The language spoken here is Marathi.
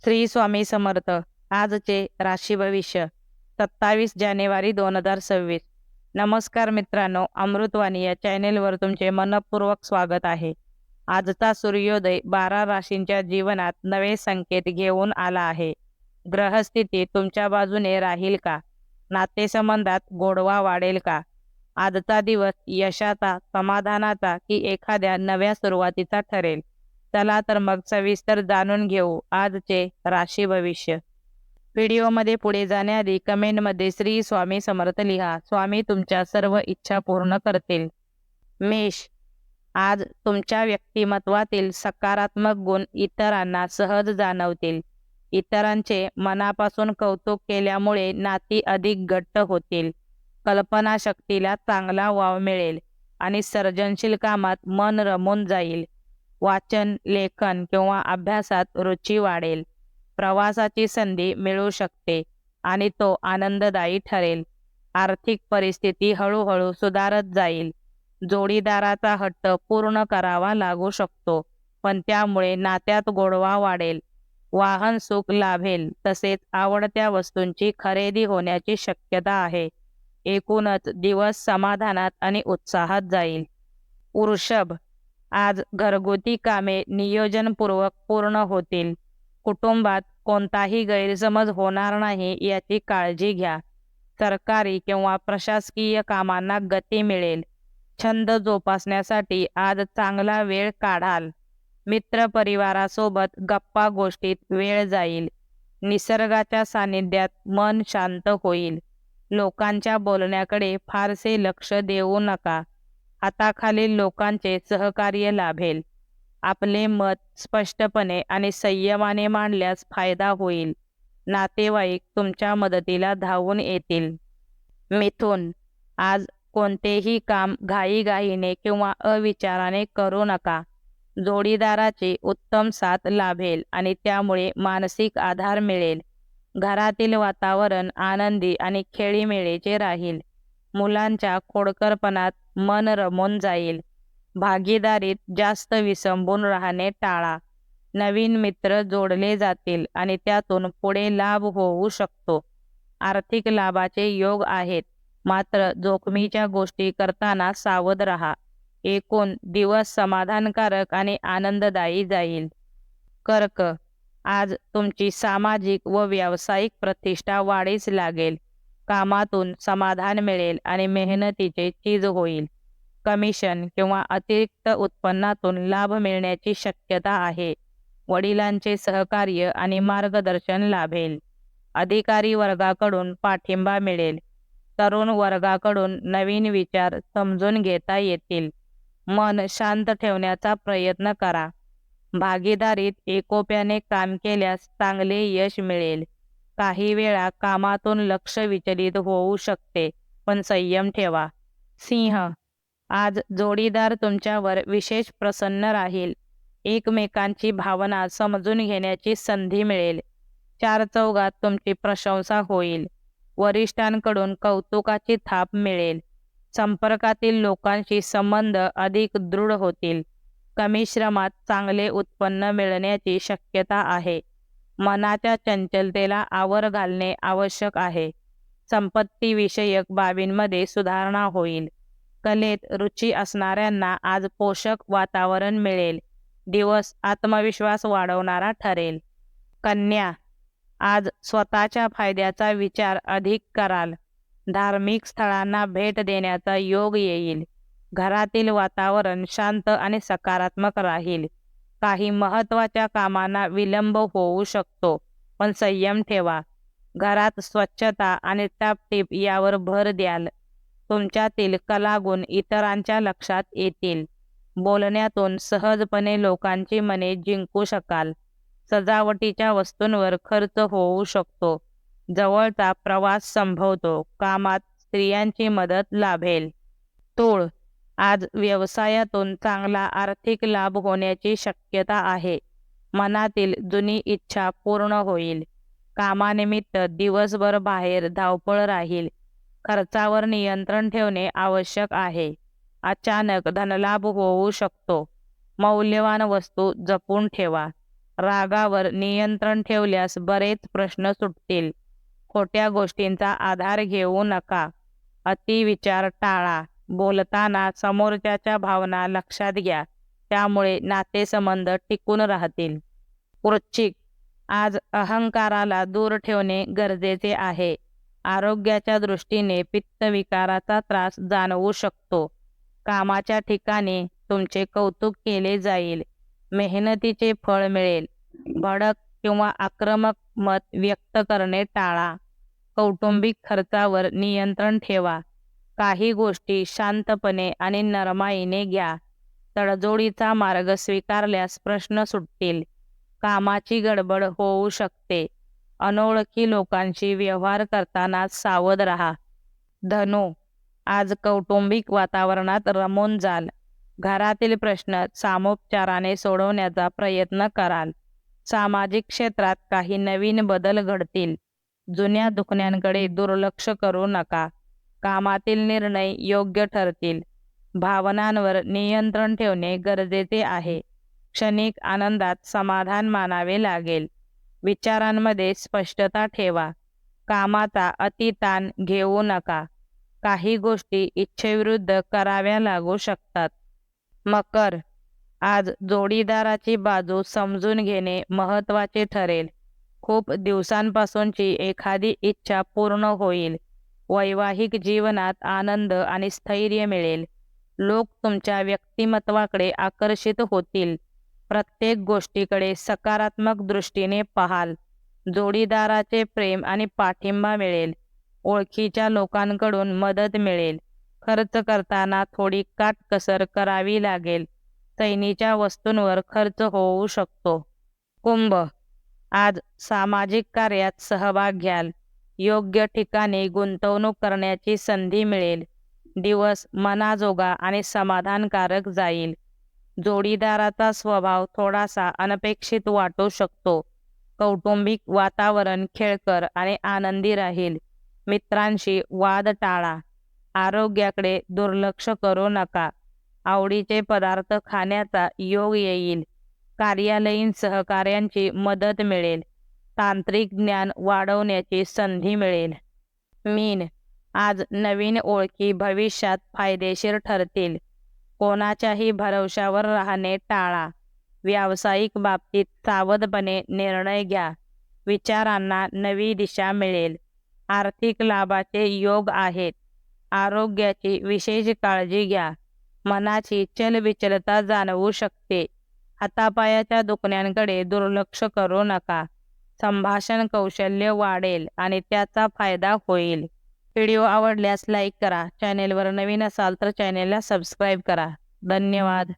श्री स्वामी समर्थ. आजचे राशी भविष्य 27 जानेवारी 2026. नमस्कार मित्रांनो, अमृतवाणी या चॅनेलवर तुमचे मनपूर्वक स्वागत आहे. आजचा सूर्योदय 12 राशींच्या जीवनात नवे संकेत घेऊन आला आहे. ग्रहस्थिती तुमच्या बाजूने राहील का? नातेसंबंधात गोडवा वाढेल का? आजचा दिवस यशाचा, समाधानाचा की एखाद्या नव्या सुरुवातीचा ठरेल? चला तर मग सविस्तर जाणून घेऊ आजचे राशी भविष्य. व्हिडिओमध्ये पुढे जाण्याआधी कमेंटमध्ये श्री स्वामी समर्थ लिहा. स्वामी तुमच्या सर्व इच्छा पूर्ण करतील. मेष, आज तुमच्या व्यक्तिमत्वातील सकारात्मक गुण इतरांना सहज जाणवतील. इतरांचे मनापासून कौतुक केल्यामुळे नाती अधिक घट्ट होतील. कल्पनाशक्तीला चांगला वाव मिळेल आणि सर्जनशील कामात मन रमून जाईल. वाचन, लेखन किंवा अभ्यासात रुची वाढेल. प्रवासाची संधी मिळू शकते आणि तो आनंददायी ठरेल. आर्थिक परिस्थिती हळूहळू सुधारत जाईल. जोडीदाराचा हट्ट पूर्ण करावा लागू शकतो, पण त्यामुळे नात्यात गोडवा वाढेल. वाहन सुख लाभेल, तसेच आवडत्या वस्तूंची खरेदी होण्याची शक्यता आहे. एकूणच दिवस समाधानात आणि उत्साहात जाईल. वृषभ, आज घरगुती कामे नियोजनपूर्वक पूर्ण होतील. कुटुंबात कोणताही गैरसमज होणार नाही याची काळजी घ्या. सरकारी किंवा प्रशासकीय कामांना गती मिळेल. छंद जोपासण्यासाठी आज चांगला वेळ काढाल. मित्रपरिवारासोबत गप्पा गोष्टीत वेळ जाईल. निसर्गाच्या सानिध्यात मन शांत होईल. लोकांच्या बोलण्याकडे फारसे लक्ष देऊ नका. हाताखालील लोकांचे सहकार्य लाभेल. आपले मत स्पष्टपणे आणि संयमाने मांडल्यास फायदा होईल. नातेवाईक तुमच्या मदतीला धावून येतील. मिथुन, आज कोणतेही काम घाईघाईने किंवा अविचाराने करू नका. जोडीदाराची उत्तम साथ लाभेल आणि त्यामुळे मानसिक आधार मिळेल. घरातील वातावरण आनंदी आणि खेळीमेळीचे राहील. मुलांच्या खोडकरपणात मन रमून जाईल. भागीदारीत जास्त विसंबून राहणे टाळा. नवीन मित्र जोडले जातील आणि त्यातून पुढे लाभ होऊ शकतो. आर्थिक लाभाचे योग आहेत, मात्र जोखमीच्या गोष्टी करताना सावध राहा. एकूण दिवस समाधानकारक आणि आनंददायी जाईल. कर्क, आज तुमची सामाजिक व व्यावसायिक प्रतिष्ठा वाढीस लागेल. कामातून समाधान मिळेल आणि मेहनतीचे चीज होईल. कमिशन किंवा अतिरिक्त उत्पन्नातून लाभ मिळण्याची शक्यता आहे. वडिलांचे सहकार्य आणि मार्गदर्शन लाभेल. अधिकारी वर्गाकडून पाठिंबा मिळेल. तरुण वर्गाकडून नवीन विचार समजून घेता येतील. मन शांत ठेवण्याचा प्रयत्न करा. भागीदारीत एकोप्याने काम केल्यास चांगले यश मिळेल. काही वेळा कामातून लक्ष विचलित होऊ शकते, पण संयम ठेवा. सिंह, आज जोडीदार तुमच्यावर विशेष प्रसन्न राहील. एकमेकांची भावना समजून घेण्याची संधी मिळेल. चारचौघात तुमची प्रशंसा होईल. वरिष्ठांकडून कौतुकाची थाप मिळेल. संपर्कातील लोकांशी संबंध अधिक दृढ होतील. कमी श्रमात चांगले उत्पन्न मिळण्याची शक्यता आहे. मनाच्या चंचलतेला आवर घालणे आवश्यक आहे. संपत्तीविषयक बाबींमध्ये सुधारणा होईल. कलेत रुची असणाऱ्यांना आज पोषक वातावरण मिळेल. दिवस आत्मविश्वास वाढवणारा ठरेल. कन्या, आज स्वतःच्या फायद्याचा विचार अधिक कराल. धार्मिक स्थळांना भेट देण्याचा योग येईल. घरातील वातावरण शांत आणि सकारात्मक राहील. काही महत्त्वाच्या कामांना विलंब होऊ शकतो, पण संयम ठेवा. घरात स्वच्छता आणि टापटीप यावर भर द्याल. तुमच्यातील कलागुण इतरांच्या लक्षात येतील. बोलण्यातून सहजपणे लोकांची मने जिंकू शकाल. सजावटीच्या वस्तूंवर खर्च होऊ शकतो. जवळचा प्रवास संभवतो. कामात स्त्रियांची मदत लाभेल. तूळ, आज व्यवसायातून चांगला आर्थिक लाभ होण्याची शक्यता आहे. मनातील जुनी इच्छा पूर्ण होईल. कामानिमित्त दिवसभर बाहेर धावपळ राहील. खर्चावर नियंत्रण ठेवणे आवश्यक आहे. अचानक धनलाभ होऊ शकतो. मौल्यवान वस्तू जपून ठेवा. रागावर नियंत्रण ठेवल्यास बरेच प्रश्न सुटतील. खोट्या गोष्टींचा आधार घेऊ नका. अतिविचार टाळा. बोलताना समोरच्याच्या भावना लक्षात घ्या. त्यामुळे नातेसंबंध टिकून राहतील. वृश्चिक, आज अहंकाराला दूर ठेवणे गरजेचे आहे. आरोग्याच्या दृष्टीने पित्तविकाराचा त्रास जाणवू शकतो. कामाच्या ठिकाणी तुमचे कौतुक केले जाईल. मेहनतीचे फळ मिळेल. भडक किंवा आक्रमक मत व्यक्त करणे टाळा. कौटुंबिक खर्चावर नियंत्रण ठेवा. काही गोष्टी शांतपणे आणि नरमाईने घ्या. तडजोडीचा मार्ग स्वीकारल्यास प्रश्न सुटतील. कामाची गडबड होऊ शकते. अनोळखी लोकांशी व्यवहार करताना सावध राहा. धनु, आज कौटुंबिक वातावरणात रमून जाल. घरातील प्रश्न सामोपचाराने सोडवण्याचा प्रयत्न कराल. सामाजिक क्षेत्रात काही नवीन बदल घडतील. जुन्या दुखण्यांकडे दुर्लक्ष करू नका. कामातील निर्णय योग्य ठरतील. भावनांवर नियंत्रण ठेवणे गरजेचे आहे. क्षणिक आनंदात समाधान मानावे लागेल. विचारांमध्ये स्पष्टता ठेवा. कामाचा अतिताण घेऊ नका. काही गोष्टी इच्छेविरुद्ध कराव्या लागू शकतात. मकर, आज जोडीदाराची बाजू समजून घेणे महत्त्वाचे ठरेल. खूप दिवसांपासूनची एखादी इच्छा पूर्ण होईल. वैवाहिक जीवनात आनंद आणि स्थैर्य मिळेल. लोक तुमच्या व्यक्तिमत्वाकडे आकर्षित होतील. प्रत्येक गोष्टीकडे सकारात्मक दृष्टीने पाहाल. जोडीदाराचे प्रेम आणि पाठिंबा मिळेल. ओळखीच्या लोकांकडून मदत मिळेल. खर्च करताना थोडी काटकसर करावी लागेल. चैनीच्या वस्तूंवर खर्च होऊ शकतो. कुंभ, आज सामाजिक कार्यात सहभाग घ्याल. योग्य ठिकाणी गुंतवणूक करण्याची संधी मिळेल. दिवस मनाजोगा आणि समाधानकारक जाईल. जोडीदाराचा स्वभाव थोडासा अनपेक्षित वाटू शकतो. कौटुंबिक वातावरण खेळकर आणि आनंदी राहील. मित्रांशी वाद टाळा. आरोग्याकडे दुर्लक्ष करू नका. आवडीचे पदार्थ खाण्याचा योग येईल. कार्यालयीन सहकाऱ्यांची मदत मिळेल. तांत्रिक ज्ञान वाढवण्याची संधी मिळेल. मीन, आज नवीन ओळखी भविष्यात फायदेशीर ठरतील. कोणाच्याही भरवशावर राहणे टाळा. व्यावसायिक बाबतीत सावधपणे निर्णय घ्या. विचारांना नवी दिशा मिळेल. आर्थिक लाभाचे योग आहेत. आरोग्याची विशेष काळजी घ्या. मनाची चलबिचलता जाणवू शकते. हातापायाच्या दुखण्यांकडे दुर्लक्ष करू नका. संभाषण कौशल्य वाढेल आणि त्याचा फायदा होईल. व्हिडिओ आवडल्यास लाईक करा. चॅनेलवर नवीन असाल तर चॅनेलला सबस्क्राईब करा. धन्यवाद.